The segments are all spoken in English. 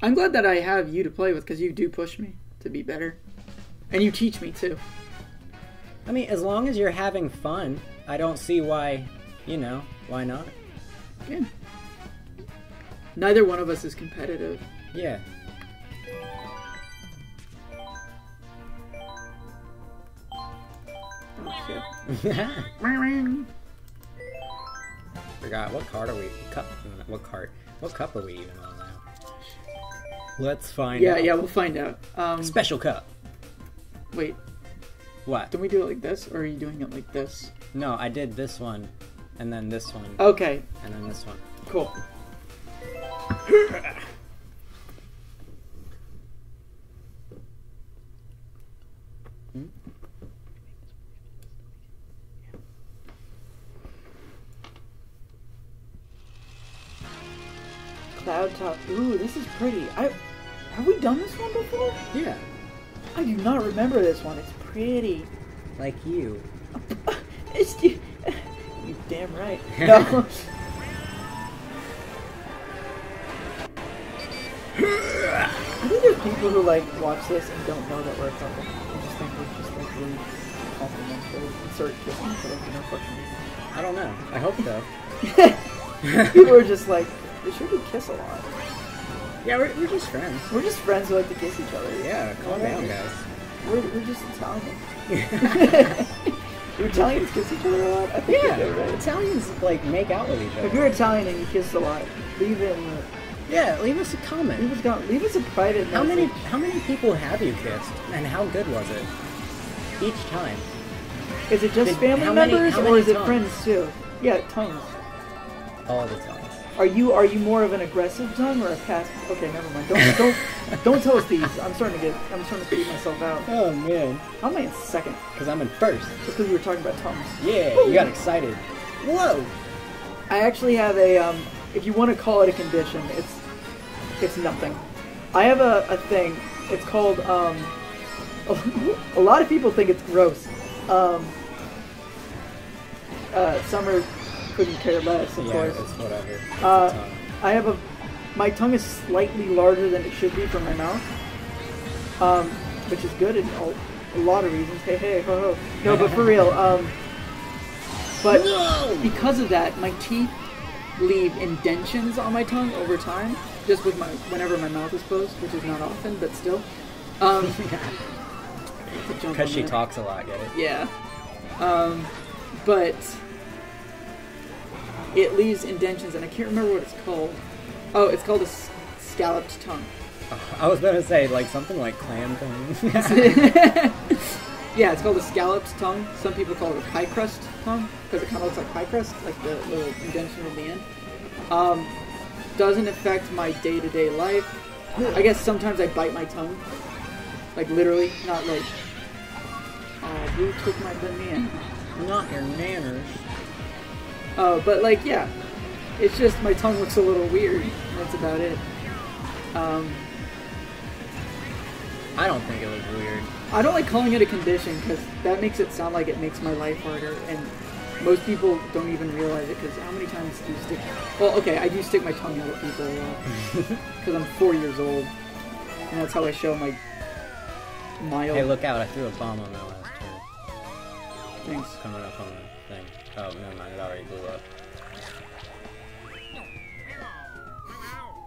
I'm glad that I have you to play with, because you do push me to be better. And you teach me, too. I mean, as long as you're having fun, I don't see why, you know, why not? Yeah. Neither one of us is competitive. Yeah. Oh, shit. Forgot, what card are we... What cup are we even on now? Let's find out. Yeah, we'll find out. Special cup. Wait. What? Don't we do it like this, or are you doing it like this? No, I did this one, and then this one. Okay. And then this one. Cool. Cloud top. Ooh, this is pretty. Have we done this one before? Yeah. I do not remember this one. It's pretty. Like you. It's you damn right. No. I think there's people who like watch this and don't know that we're a couple. I just think we're just like really complimentary and start kissing for like no fucking reason. I don't know. I hope so. People are just like, we sure do kiss a lot. Yeah, we're just friends. We're just friends who like to kiss each other. Yeah, calm down, guys. We're just Italian. Do Italians kiss each other a lot? I think Yeah, they do, right? Italians like make out with each other. If you're Italian and you kiss a lot, leave it in the... Yeah, leave us a comment. Leave us a private How message. many people have you kissed, and how good was it? Each time. Is it just family members, or is it friends too? Yeah, tongues. All the tongues. Are you more of an aggressive tongue or a passive? Okay, never mind. Don't tell us these. I'm starting to beat myself out. Oh man. How am I in second? Because I'm in first. Just because we were talking about tongues. Yeah, you got excited. Whoa. I actually have a if you want to call it a condition, it's nothing. I have a thing. It's called a lot of people think it's gross. Summer couldn't care less, of course. It's whatever. It's I have my tongue is slightly larger than it should be for my mouth, which is good in a lot of reasons. Hey, ho, ho. No, but for real. But because of that, my teeth leave indentions on my tongue over time, just with whenever my mouth is closed, which is not often, but still. because she talks a lot, get it? Yeah. But it leaves indentions, and I can't remember what it's called. Oh, it's called a scalloped tongue. I was going to say, like, something like clam tongue. Yeah, it's called a scalloped tongue. Some people call it a pie crust tongue, because it kind of looks like pie crust, like the little indentation at the end. Doesn't affect my day-to-day life. I guess sometimes I bite my tongue. Like, literally, not like, oh, you took my banana. Not your manners. But like, yeah, it's just my tongue looks a little weird. That's about it. I don't think it was weird. I don't like calling it a condition because that makes it sound like it makes my life harder, and most people don't even realize it because how many times do you stick... Well, okay, I do stick my tongue out at people a lot because I'm 4 years old, and that's how I show my mild... Hey, look out, I threw a bomb on that last turn. Thanks. Coming up on the thing. Oh, never mind, it already blew up.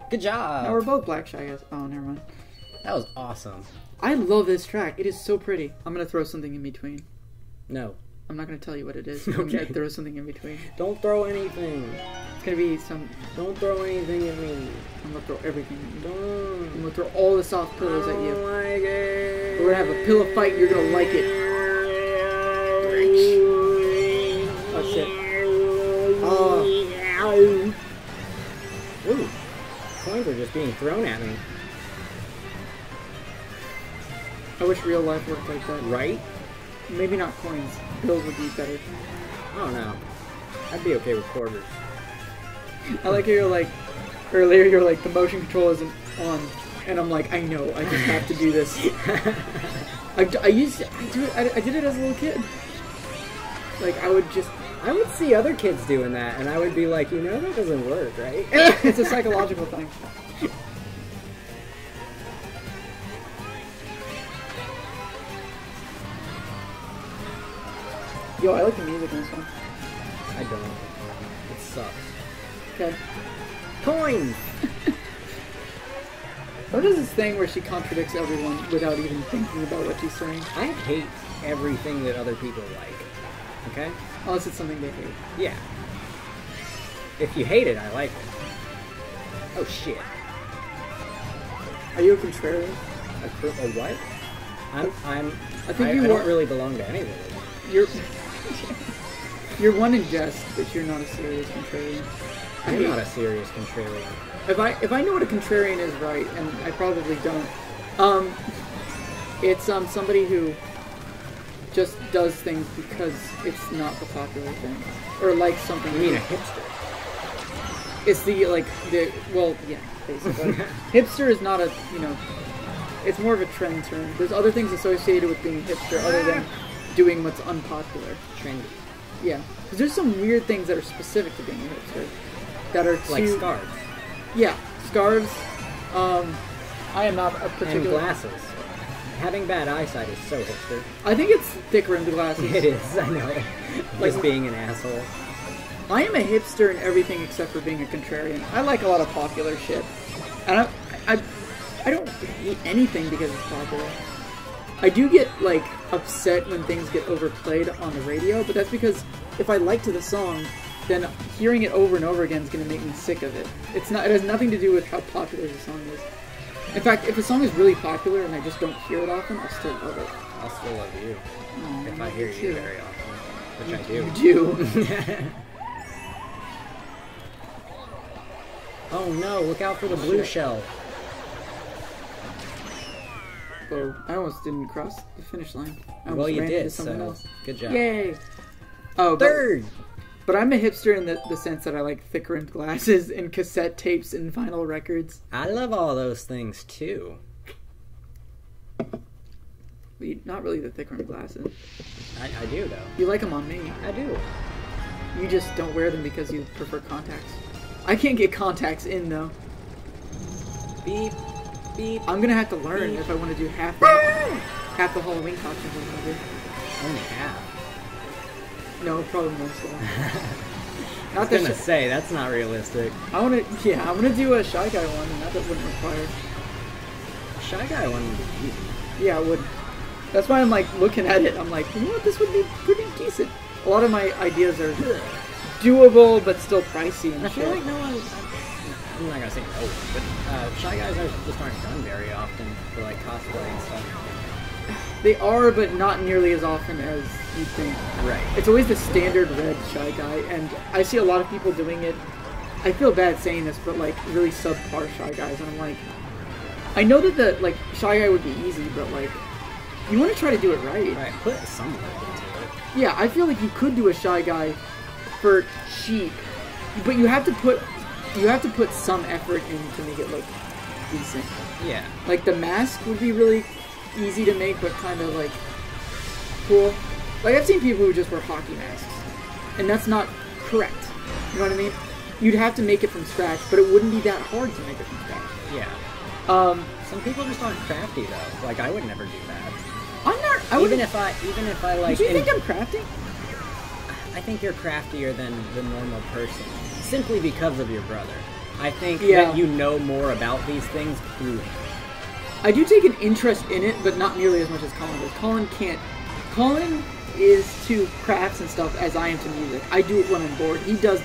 Good job! Now we're both black shy, I guess. Oh, never mind. That was awesome. I love this track. It is so pretty. I'm going to throw something in between. No. I'm not going to tell you what it is. Okay. I'm going to throw something in between. Don't throw anything. It's going to be some... Don't throw anything at me. I'm going to throw everything at you. Don't. I'm going to throw all the soft pillows at you. Like it. We're going to have a pillow fight and you're going to like it. Oh, shit. Oh. Ooh. Coins are just being thrown at me. I wish real life worked like that. Right? Maybe not coins. Bills would be better. I don't know. I'd be okay with quarters. I like how you're like, earlier you're like, the motion control isn't on. And I'm like, I know, I just have to do this. I did it as a little kid. Like, I would see other kids doing that, and I would be like, you know, that doesn't work, right? It's a psychological thing. Yo, I like the music in this one. I don't. It sucks. Okay. Coins! What is this thing where she contradicts everyone without even thinking about what she's saying? I hate everything that other people like. Okay? Unless it's something they hate. Yeah. If you hate it, I like it. Oh shit. Are you a contrarian? A what? I think you don't are- really belong to any of it. You're one in jest, but you're not a serious contrarian. I'm not a serious contrarian. If I know what a contrarian is, right, and I probably don't. It's somebody who just does things because it's not the popular thing, or likes something. You mean a hipster? It's well, yeah, basically. Hipster is not a, it's more of a trend term. There's other things associated with being a hipster other than doing what's unpopular. Trendy. Yeah, because there's some weird things that are specific to being a hipster that are Like scarves. Yeah, scarves. I am not a particular... And glasses. Having bad eyesight is so hipster. I think it's thick-rimmed glasses. It is, I know. Like- Just being an asshole. I am a hipster in everything except for being a contrarian. I like a lot of popular shit. And I don't hate anything because it's popular. I do get, like, upset when things get overplayed on the radio, but that's because if I liked the song, then hearing it over and over again is going to make me sick of it. It has nothing to do with how popular the song is. In fact, if a song is really popular and I just don't hear it often, I'll still love it. I'll still love you. If I hear you very often. Which I do. You do. Oh no, look out for the blue shell. Oh, I almost didn't cross the finish line. I almost Well, you ran into did, something so else. good job. Yay! Oh, Third! But I'm a hipster in the sense that I like thick-rimmed glasses and cassette tapes and vinyl records. I love all those things too. Not really the thick-rimmed glasses. I do though. You like them on me. I do. You just don't wear them because you prefer contacts. I can't get contacts in though. Beep, beep. I'm gonna have to learn beep. if I want to do half the Halloween costumes I'm gonna do. Only half. No, probably most of them. I was gonna say, that's not realistic. I'm gonna do a Shy Guy one, and that wouldn't require. Shy Guy one would be easy. Yeah, it would. That's why I'm like looking at it. I'm like, you know what? This would be pretty decent. A lot of my ideas are doable, but still pricey and I shit. feel like no one. I'm not gonna say no, but Shy Guys just aren't done very often for like cosplay and stuff. They are, but not nearly as often as you'd think. Right. It's always the standard red Shy Guy, and I see a lot of people doing it. I feel bad saying this, but like really subpar Shy Guys, and I'm like, I know that the like Shy Guy would be easy, but like, you want to try to do it right. Right. Put some work into it. Yeah, I feel like you could do a Shy Guy for cheap, but you have to put some effort in to make it look decent. Yeah. Like the mask would be really easy to make, but kind of like cool. Like I've seen people who just wear hockey masks, and that's not correct. You know what I mean? You'd have to make it from scratch, but it wouldn't be that hard to make it from scratch. Yeah. Some people just aren't crafty though. Like I would never do that. I'm not. Even if I like. Do you think I'm crafty? I think you're craftier than the normal person, simply because of your brother. I think Yeah. that you know more about these things through him. I do take an interest in it, but not nearly as much as Colin does. Colin is to crafts and stuff as I am to music. I do it when I'm bored. He just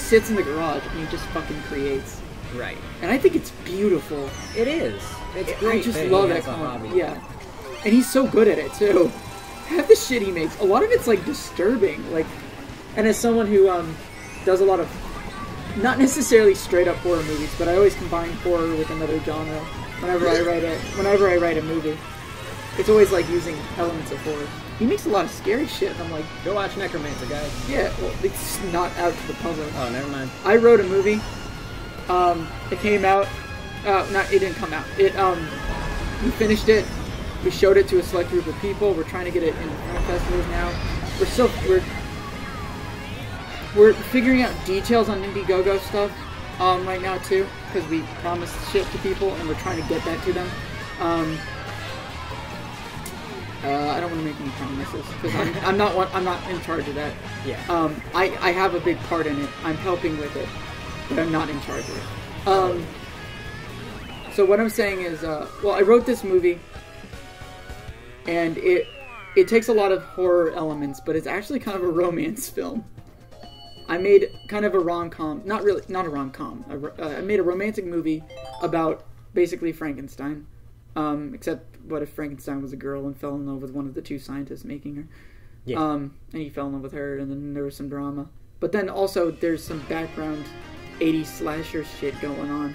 sits in the garage and he just fucking creates. Right. And I think it's beautiful. It is. It's great. I just that love he that has a Colin. hobby. Yeah. And he's so good at it too. Half the shit he makes, a lot of it's like disturbing. Like, and as someone who does a lot of not necessarily straight up horror movies, but I always combine horror with another genre. Whenever I write a movie, it's always like using elements of horror. He makes a lot of scary shit, and I'm like, Go watch Necromancer, guys. yeah, well, it's not out to the public. Oh, never mind. I wrote a movie. It came out. It didn't come out. We finished it. We showed it to a select group of people. We're trying to get it in film festivals now. We're figuring out details on Indiegogo stuff right now too, because we promised shit to people and we're trying to get that to them. I don't want to make any promises because I'm not in charge of that. Yeah. I have a big part in it. I'm helping with it, but I'm not in charge of it. So what I'm saying is, well, I wrote this movie, and it takes a lot of horror elements, but it's actually kind of a romance film. I made kind of a rom-com, not a rom-com. I made a romantic movie about basically Frankenstein, except what if Frankenstein was a girl and fell in love with one of the two scientists making her? Yeah. And he fell in love with her, and then there was some drama. But then also there's some background 80s slasher shit going on,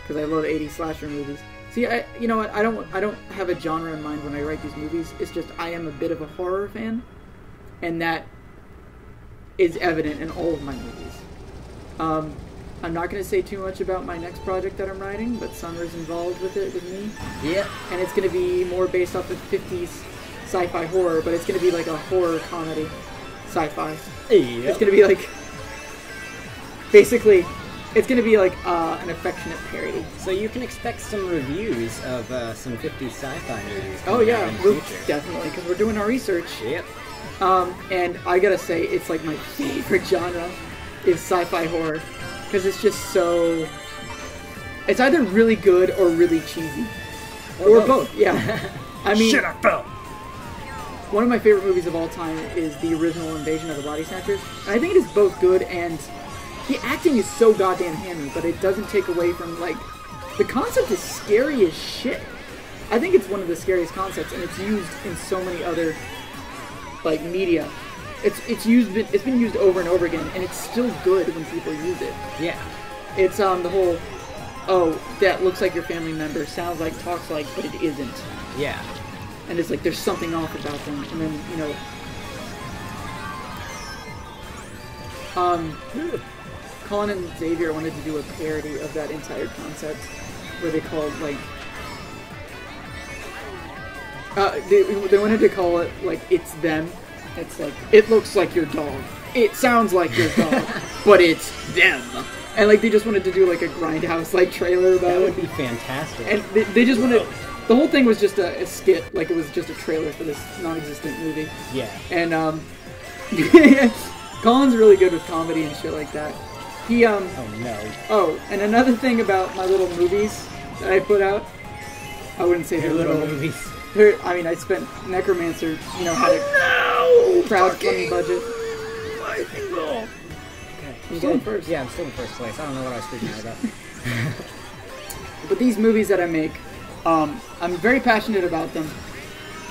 because I love 80s slasher movies. See, you know what? I don't have a genre in mind when I write these movies. It's just I am a bit of a horror fan, and that is evident in all of my movies. I'm not going to say too much about my next project that I'm writing, but Summer's involved with it with me. Yeah. And it's going to be more based off of 50s sci-fi horror, but it's going to be like a horror comedy sci-fi. Yep. It's going to be like, basically, it's going to be like an affectionate parody. So you can expect some reviews of some 50s sci-fi movies. Oh yeah, in the we'll, future. definitely, because we're doing our research. Yep. And I gotta say, it's like my favorite genre is sci-fi horror, because it's just so... It's either really good or really cheesy. Or both, yeah. I mean... Shit, I fell! One of my favorite movies of all time is the original Invasion of the Body Snatchers. And I think it is both good and... The acting is so goddamn hammy, but it doesn't take away from, like... The concept is scary as shit. I think it's one of the scariest concepts, and it's used in so many other... like media. It's been used over and over again, and it's still good when people use it. Yeah. It's the whole, oh, that looks like your family member, sounds like, talks like, but it isn't. Yeah. And it's like there's something off about them, and then, you know, Colin and Xavier wanted to do a parody of that entire concept, where they called, like, they wanted to call it, like, It's Them. It's like, it looks like your dog. It sounds like your dog. But it's them. And, like, they just wanted to do, like, a Grindhouse-like trailer about it. That would be fantastic. And they just wanted... The whole thing was just a skit. Like, it was just a trailer for this non-existent movie. Yeah. And, Colin's really good with comedy and shit like that. He, Oh, no. Oh, and another thing about my little movies that I put out... I wouldn't say they're Little little movies. I mean, I spent Necromancer, you know, had a crowdfunding budget. My single. Okay. I'm still in first. Yeah, I'm still in first place. I don't know what I was freaking out about. But these movies that I make, I'm very passionate about them.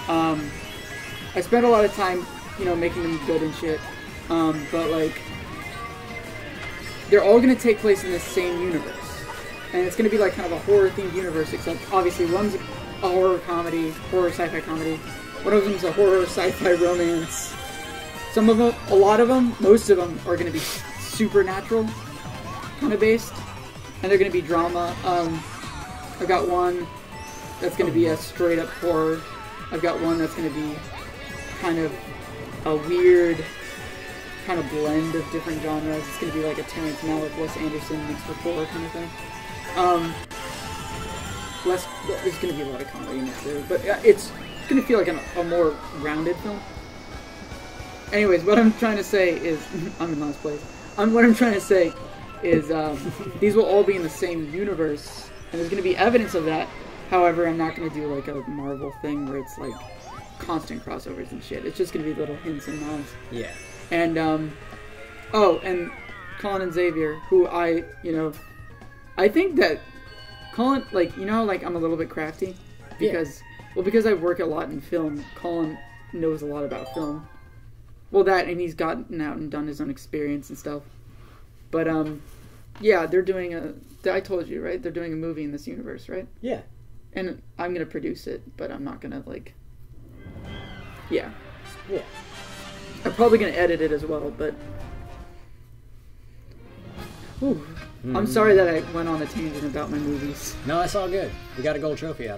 I spent a lot of time, you know, making them good and shit. But, like, they're all going to take place in the same universe. And it's going to be, like, kind of a horror-themed universe, except, obviously, one's a horror comedy, horror sci-fi comedy. One of them's a horror sci-fi romance. Some of them, a lot of them, most of them are going to be supernatural kind of based, and they're going to be drama. I've got one that's going to be a straight up horror. I've got one that's going to be kind of a weird kind of blend of different genres. It's going to be like a Terrence Malick, Wes Anderson mixed with horror kind of thing. There's going to be a lot of comedy in it too, but it's going to feel like a more rounded film. Anyways, what I'm trying to say is, I'm in last place. What I'm trying to say is, these will all be in the same universe, and there's going to be evidence of that. However, I'm not going to do like a Marvel thing where it's like constant crossovers and shit. It's just going to be little hints and nods. Yeah. And, and Colin and Xavier, who I think that Colin, like, you know, like, I'm a little bit crafty because, because I work a lot in film. Colin knows a lot about film. Well, that, and he's gotten out and done his own experience and stuff. But, yeah, they're doing I told you, right? They're doing a movie in this universe, right? Yeah. And I'm going to produce it, but I'm not going to, like, yeah. Yeah. I'm probably going to edit it as well, but... Ooh. I'm sorry that I went on a tangent about my movies. No, that's all good. We got a gold trophy out of it.